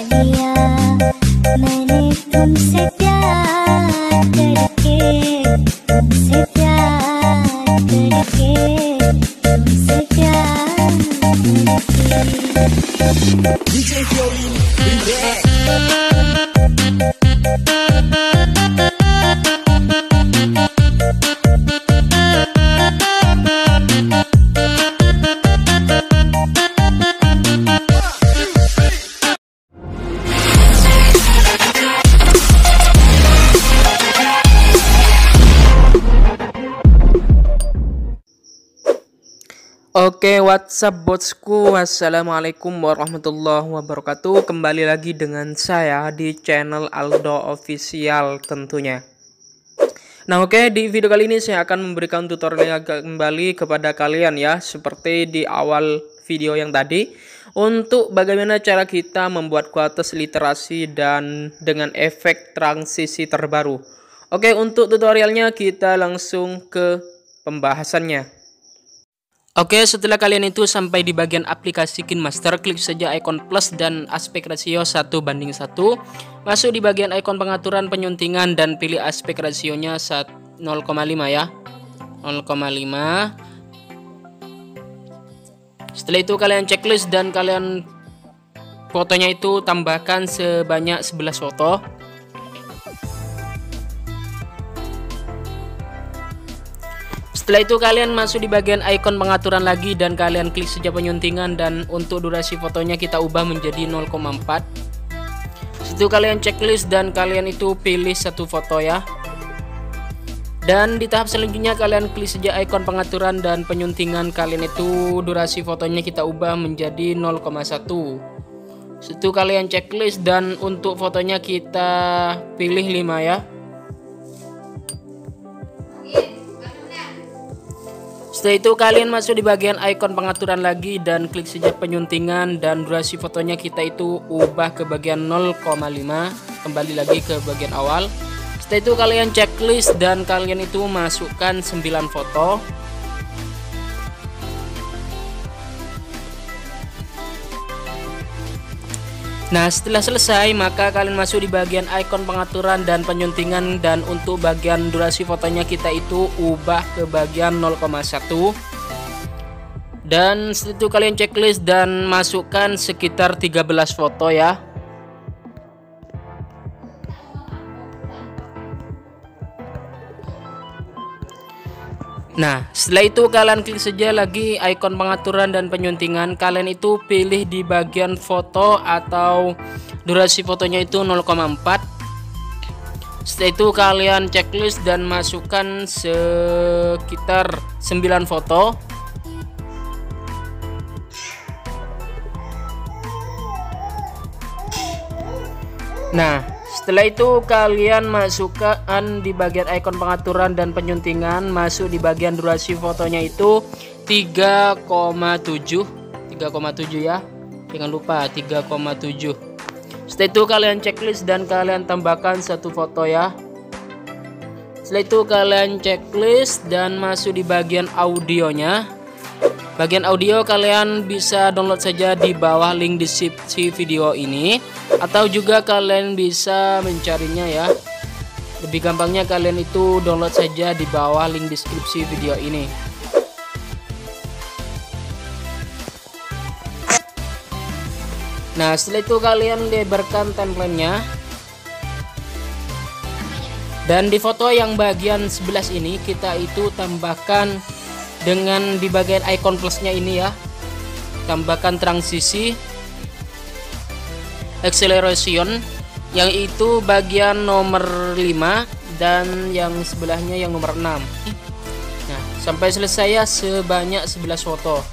लिया मैंने तुमसे प्यार करके, तुमसे प्यार करके, तुमसे प्यार करके। DJ Fiori, remix. Oke, WhatsApp bosku, assalamualaikum warahmatullahi wabarakatuh. Kembali lagi dengan saya di channel Aldo Official tentunya. Nah oke, di video kali ini saya akan memberikan tutorial kembali kepada kalian ya, seperti di awal video yang tadi, untuk bagaimana cara kita membuat kualitas literasi dan dengan efek transisi terbaru. Oke, untuk tutorialnya kita langsung ke pembahasannya. Oke, setelah kalian itu sampai di bagian aplikasi KineMaster, klik saja ikon plus dan aspek rasio 1:1. Masuk di bagian ikon pengaturan penyuntingan dan pilih aspek rasionya 0,5 ya. 0,5. Setelah itu kalian checklist dan kalian fotonya itu tambahkan sebanyak 11 foto. Setelah itu kalian masuk di bagian ikon pengaturan lagi dan kalian klik saja penyuntingan, dan untuk durasi fotonya kita ubah menjadi 0,4. Setelah itu kalian checklist dan kalian itu pilih satu foto ya. Dan di tahap selanjutnya kalian klik saja ikon pengaturan dan penyuntingan, kalian itu durasi fotonya kita ubah menjadi 0,1. Setelah itu kalian checklist dan untuk fotonya kita pilih 5 ya. Setelah itu kalian masuk di bagian ikon pengaturan lagi dan klik saja penyuntingan, dan durasi fotonya kita itu ubah ke bagian 0,5, kembali lagi ke bagian awal. Setelah itu kalian checklist dan kalian itu masukkan 9 foto. Nah setelah selesai maka kalian masuk di bagian ikon pengaturan dan penyuntingan, dan untuk bagian durasi fotonya kita itu ubah ke bagian 0,1. Dan setelah itu kalian checklist dan masukkan sekitar 13 foto ya. Nah setelah itu kalian klik saja lagi ikon pengaturan dan penyuntingan, kalian itu pilih di bagian foto atau durasi fotonya itu 0,4. Setelah itu kalian checklist dan masukkan sekitar 9 foto. Nah setelah itu kalian masukkan di bagian ikon pengaturan dan penyuntingan, masuk di bagian durasi fotonya itu 3,7 ya, jangan lupa 3,7. Setelah itu kalian checklist dan kalian tambahkan satu foto ya. Setelah itu kalian checklist dan masuk di bagian audionya. Bagian audio kalian bisa download saja di bawah link deskripsi video ini, atau juga kalian bisa mencarinya ya. Lebih gampangnya kalian itu download saja di bawah link deskripsi video ini. Nah setelah itu kalian lebarkan timelinenya, dan di foto yang bagian 11 ini kita itu tambahkan dengan di bagian icon plusnya ini ya, tambahkan transisi acceleration yang itu bagian nomor 5 dan yang sebelahnya yang nomor 6. Nah sampai selesai ya, sebanyak 11 foto.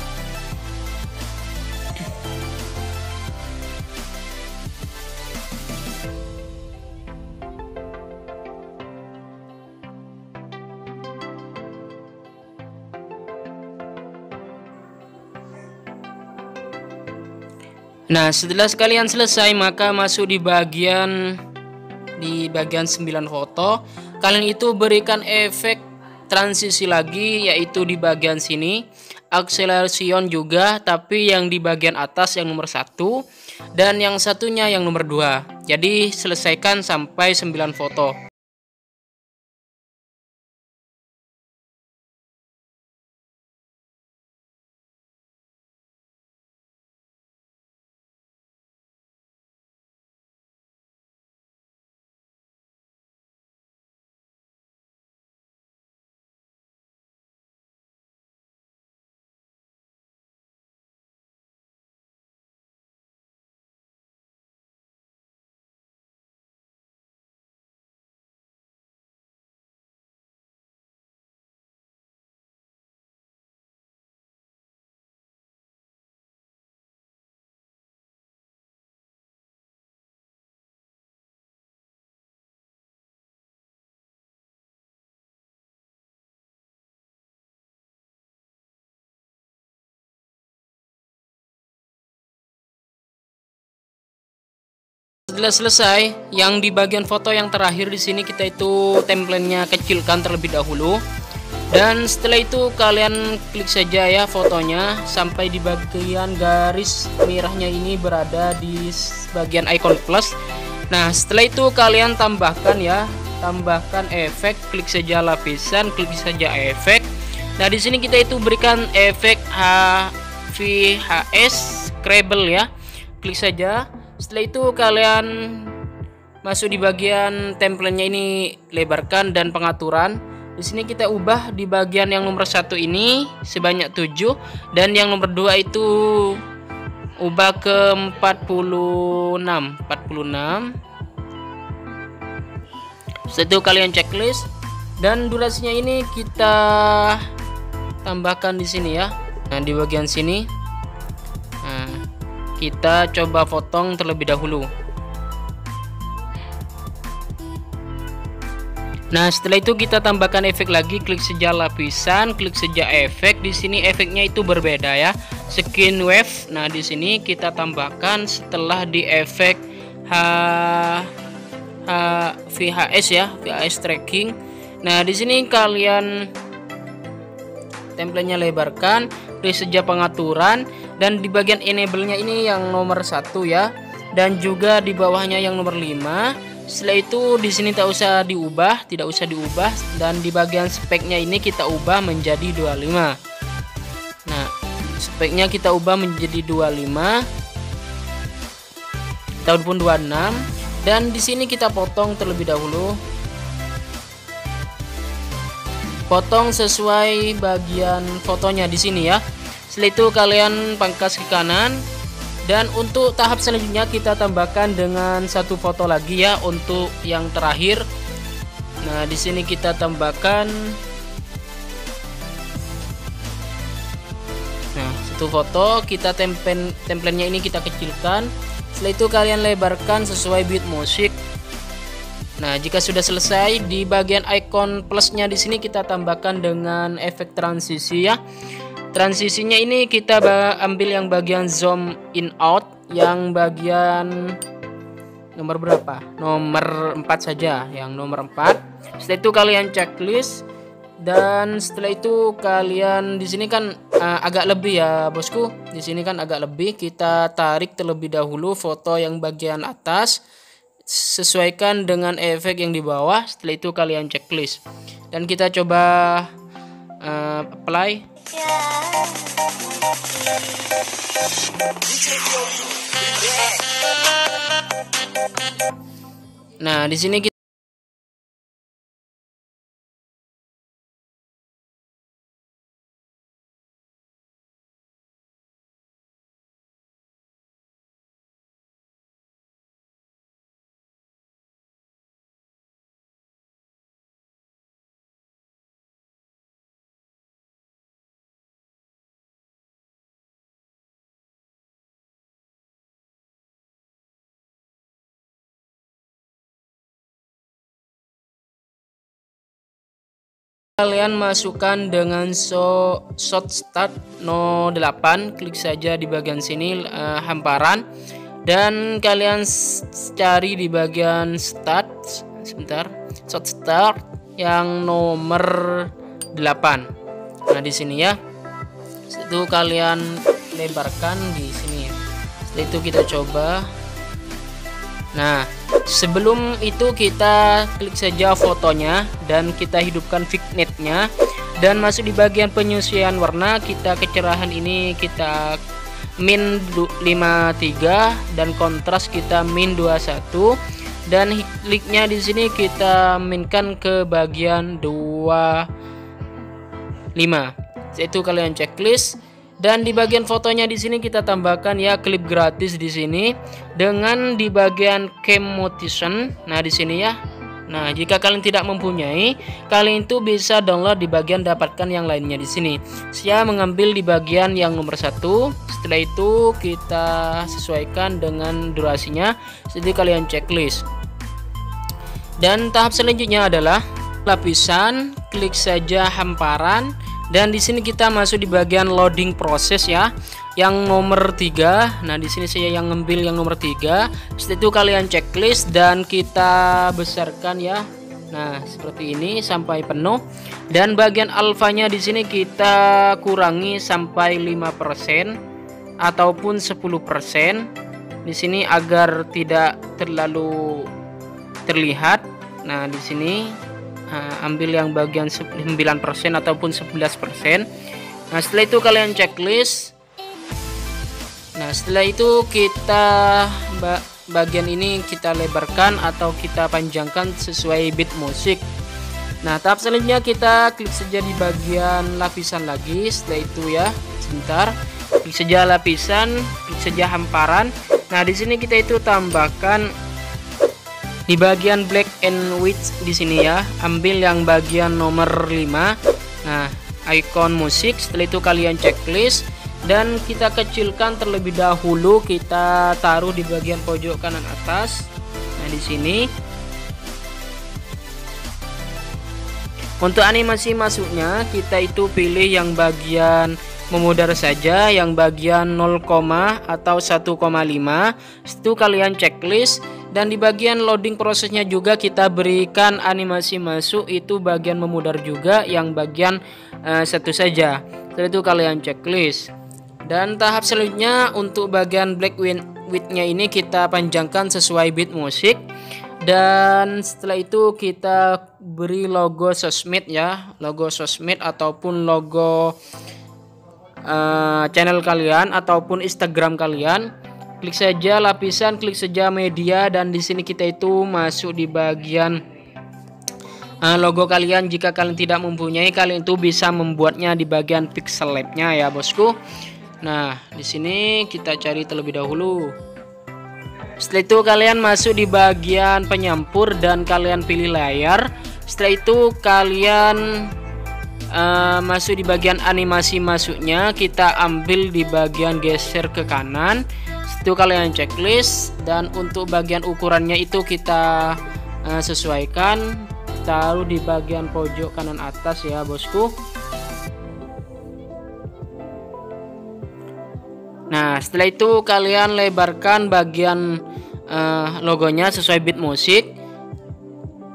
Nah setelah kalian selesai maka masuk di bagian 9 foto, kalian itu berikan efek transisi lagi, yaitu di bagian sini acceleration juga, tapi yang di bagian atas yang nomor 1 dan yang satunya yang nomor 2. Jadi selesaikan sampai 9 foto. Setelah selesai, yang di bagian foto yang terakhir di sini kita itu template-nya kecilkan terlebih dahulu. Dan setelah itu kalian klik saja ya fotonya sampai di bagian garis merahnya ini berada di bagian icon plus. Nah, setelah itu kalian tambahkan efek, klik saja lapisan, klik saja efek. Nah, di sini kita itu berikan efek VHS Scrabble ya. Klik saja. Setelah itu kalian masuk di bagian template-nya ini, lebarkan dan pengaturan. Di sini kita ubah di bagian yang nomor 1 ini sebanyak 7 dan yang nomor 2 itu ubah ke 46. Setelah itu kalian checklist dan durasinya ini kita tambahkan di sini ya. Nah, di bagian sini. Nah, kita coba potong terlebih dahulu. Nah, setelah itu kita tambahkan efek lagi, klik saja lapisan, klik saja efek. Di sini efeknya itu berbeda ya. Skin wave. Nah, di sini kita tambahkan setelah di efek VHS ya, VHS tracking. Nah, di sini kalian template-nya lebarkan, klik saja pengaturan dan di bagian enable-nya ini yang nomor 1 ya, dan juga di bawahnya yang nomor 5. Setelah itu di sini tidak usah diubah dan di bagian speknya ini kita ubah menjadi 25. Nah, speknya kita ubah menjadi 25 ataupun 26 dan di sini kita potong terlebih dahulu. Potong sesuai bagian fotonya di sini ya. Setelah itu kalian pangkas ke kanan dan untuk tahap selanjutnya kita tambahkan dengan satu foto lagi ya untuk yang terakhir. Nah, di sini kita tambahkan satu foto, kita template-nya ini kita kecilkan. Setelah itu kalian lebarkan sesuai beat musik. Nah, jika sudah selesai di bagian icon plusnya di sini kita tambahkan dengan efek transisi ya. Transisinya ini kita ambil yang bagian zoom in out, yang bagian nomor berapa? Nomor 4 saja, yang nomor 4. Setelah itu kalian checklist dan setelah itu kalian di sini kan agak lebih ya, bosku. Di sini kan agak lebih, kita tarik terlebih dahulu foto yang bagian atas. Sesuaikan dengan efek yang di bawah. Setelah itu kalian checklist dan kita coba apply. Nah, di sini kita kalian masukkan dengan shot start no 8, klik saja di bagian sini hamparan dan kalian cari di bagian start shot start yang nomor 8. Nah, di sini ya. Itu kalian lebarkan di sini. Setelah itu kita coba. Nah, sebelum itu kita klik saja fotonya dan kita hidupkan vignette-nya dan masuk di bagian penyesuaian warna. Kita kecerahan ini kita min 53 dan kontras kita min 21 dan kliknya di sini kita minkan ke bagian 25. Itu kalian checklist. Dan di bagian fotonya di sini kita tambahkan ya klip gratis di sini dengan di bagian Cammotion. Nah, di sini ya. Nah, jika kalian tidak mempunyai, kalian itu bisa download di bagian dapatkan yang lainnya di sini. Saya mengambil di bagian yang nomor 1. Setelah itu kita sesuaikan dengan durasinya. Jadi kalian checklist. Dan tahap selanjutnya adalah lapisan, klik saja hamparan. Dan di sini kita masuk di bagian loading proses ya, yang nomor 3. Nah, di sini saya yang ngambil yang nomor 3. Setelah itu kalian checklist dan kita besarkan ya. Nah, seperti ini sampai penuh. Dan bagian alfanya di sini kita kurangi sampai 5% ataupun 10% di sini agar tidak terlalu terlihat. Nah, di sini ambil yang bagian 9% ataupun 11%. Nah, setelah itu kalian checklist. Nah, setelah itu kita bagian ini kita lebarkan atau kita panjangkan sesuai beat musik. Nah, tahap selanjutnya kita klik saja di bagian lapisan lagi. Setelah itu ya, sebentar. Klik saja lapisan, klik saja hamparan. Nah, di sini kita itu tambahkan di bagian black and white di sini ya, ambil yang bagian nomor 5. Nah, icon musik. Setelah itu kalian checklist dan kita kecilkan terlebih dahulu, kita taruh di bagian pojok kanan atas. Nah, di sini. Untuk animasi masuknya kita itu pilih yang bagian memudar saja, yang bagian 0, atau 1,5. Itu kalian checklist. Dan di bagian loading prosesnya juga kita berikan animasi masuk itu bagian memudar juga, yang bagian 1 saja. Setelah itu kalian checklist. Dan tahap selanjutnya untuk bagian black width-nya ini kita panjangkan sesuai beat musik. Dan setelah itu kita beri logo sosmed ya, logo sosmed ataupun logo channel kalian ataupun Instagram kalian. Klik saja lapisan, klik saja media, dan di sini kita itu masuk di bagian logo kalian. Jika kalian tidak mempunyai, kalian itu bisa membuatnya di bagian pixel lab-nya ya, bosku. Nah, di sini kita cari terlebih dahulu. Setelah itu kalian masuk di bagian penyampur dan kalian pilih layar. Setelah itu kalian masuk di bagian animasi masuknya, kita ambil di bagian geser ke kanan. Itu kalian checklist. Dan untuk bagian ukurannya itu kita sesuaikan, taruh di bagian pojok kanan atas ya, bosku. Nah, setelah itu kalian lebarkan bagian logonya sesuai beat musik.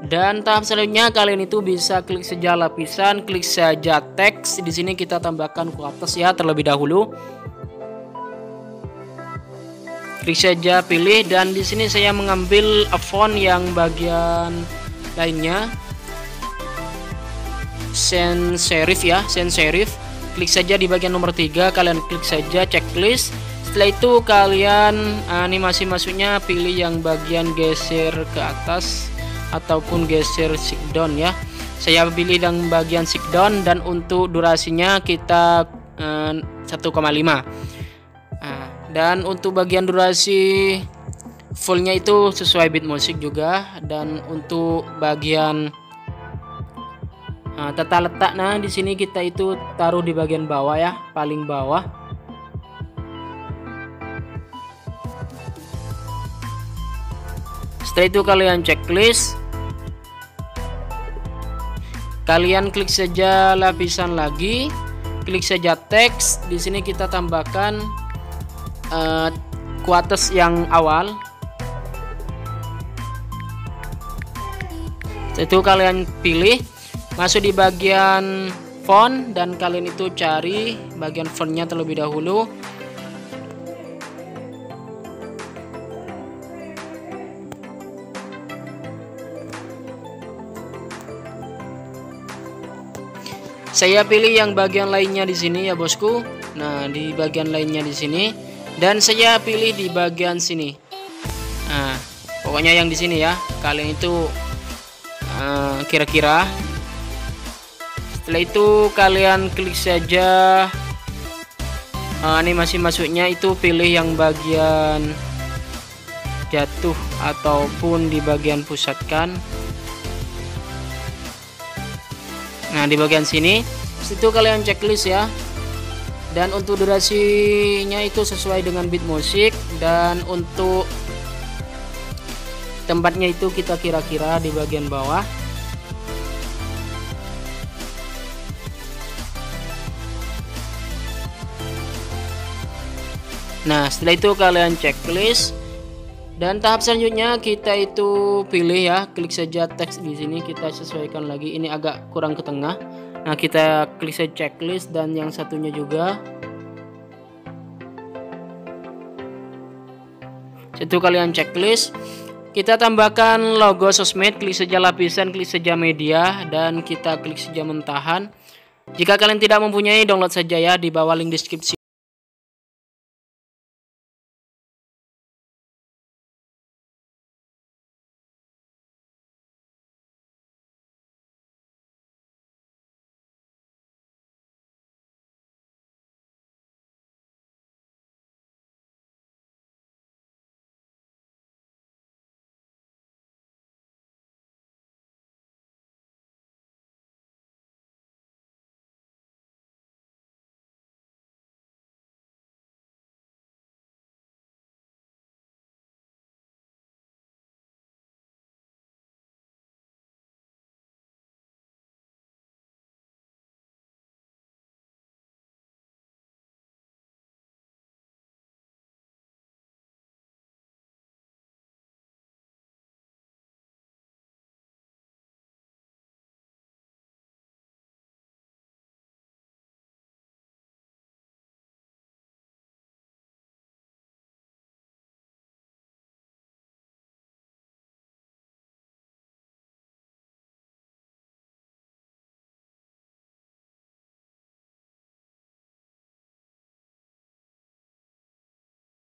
Dan tahap selanjutnya kalian itu bisa klik saja lapisan, klik saja teks. Di sini kita tambahkan ke atas ya terlebih dahulu. Klik saja pilih, dan di sini saya mengambil font yang bagian lainnya, sans serif ya, sans serif. Klik saja di bagian nomor 3, kalian klik saja checklist. Setelah itu kalian animasi masuknya pilih yang bagian geser ke atas ataupun geser shift down ya. Saya pilih yang bagian shift down, dan untuk durasinya kita 1,5. Dan untuk bagian durasi fullnya itu sesuai beat musik juga. Dan untuk bagian tata letak, nah di sini kita itu taruh di bagian bawah ya, paling bawah. Setelah itu kalian checklist. Kalian klik saja lapisan lagi, klik saja teks. Di sini kita tambahkan kuatas yang awal. Setelah itu kalian pilih, masuk di bagian font, dan kalian itu cari bagian fontnya terlebih dahulu. Saya pilih yang bagian lainnya di sini ya bosku. Nah, di bagian lainnya di sini, dan saya pilih di bagian sini. Nah, pokoknya yang di sini ya. Kalian itu kira-kira. Setelah itu kalian klik saja animasi masuknya, itu pilih yang bagian jatuh ataupun di bagian pusatkan. Nah, di bagian sini itu kalian checklist ya. Dan untuk durasinya itu sesuai dengan beat musik, dan untuk tempatnya itu kita kira-kira di bagian bawah. Nah, setelah itu kalian checklist, dan tahap selanjutnya kita itu pilih ya, klik saja teks di sini, kita sesuaikan lagi. Ini agak kurang ke tengah. Nah, kita klik saja checklist, dan yang satunya juga. Itu kalian checklist. Kita tambahkan logo sosmed, klik saja lapisan, klik saja media, dan kita klik saja mentahan. Jika kalian tidak mempunyai, download saja ya di bawah link deskripsi.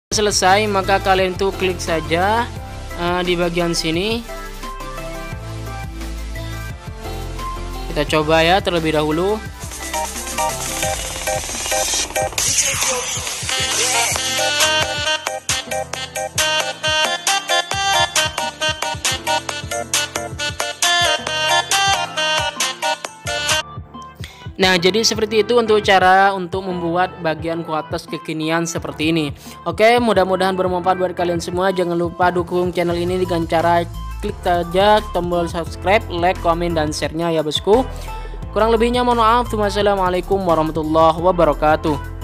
Selesai, maka kalian tuh klik saja di bagian sini. Kita coba ya terlebih dahulu. Nah, jadi seperti itu untuk cara untuk membuat bagian kualitas kekinian seperti ini. Oke, mudah-mudahan bermanfaat buat kalian semua. Jangan lupa dukung channel ini dengan cara klik saja tombol subscribe, like, komen, dan share-nya ya bosku. Kurang lebihnya mohon maaf. Wassalamualaikum warahmatullahi wabarakatuh.